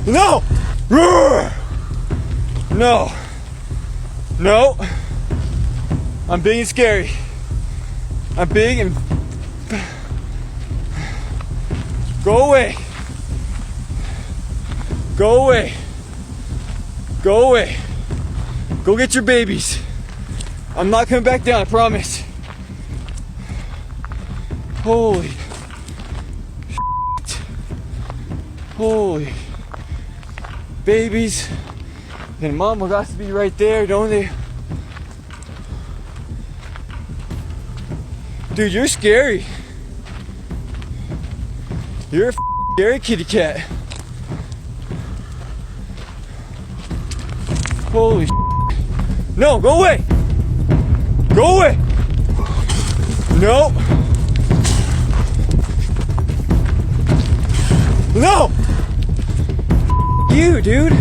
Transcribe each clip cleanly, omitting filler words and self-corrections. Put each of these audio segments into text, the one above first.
No! No. No. I'm big and scary. I'm big and... Go away. Go away. Go away. Go get your babies. I'm not coming back down, I promise. Holy shit. Holy babies. And mama got to be right there, don't they? Dude, you're scary. You're a scary kitty cat. Holy shit. No, go away. Go away. No. No. You, dude.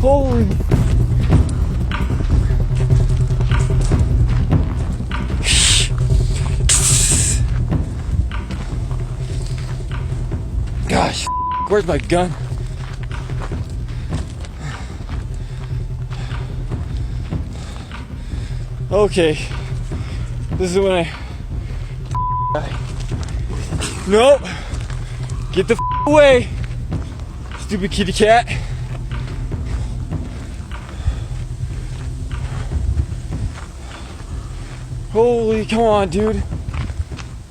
Holy. Gosh, where's my gun? Okay, this is when I... Nope. Get the away, stupid kitty cat. Holy, come on, dude.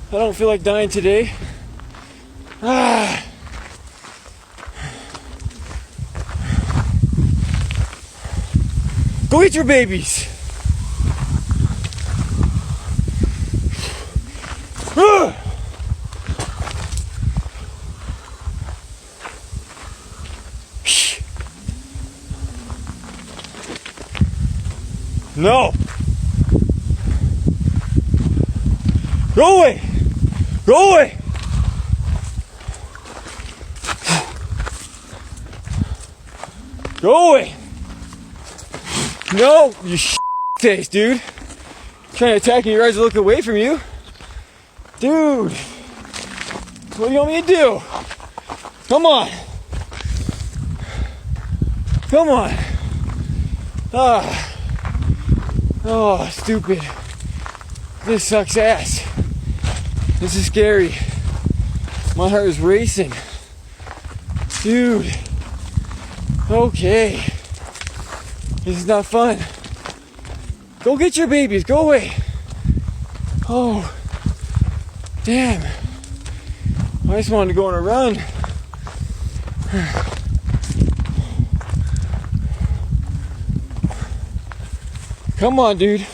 I don't feel like dying today. Ah. Go eat your babies. Ah. No. Go away. Go away. Go away. No, you face, dude. Trying to attack me, you guys are looking away from you. Dude. What do you want me to do? Come on. Come on. Ah. Oh, stupid. This sucks ass. This is scary. My heart is racing. Dude. Okay. This is not fun. Go get your babies. Go away. Oh. Damn. I just wanted to go on a run. Come on, dude.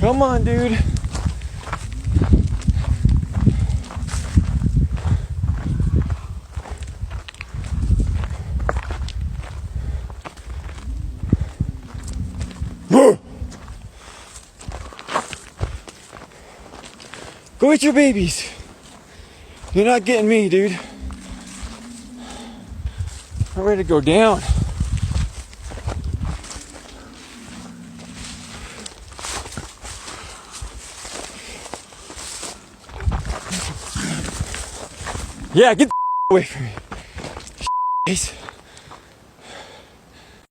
Come on, dude. Go get your babies. You're not getting me, dude. I'm ready to go down. Yeah, get the away from me.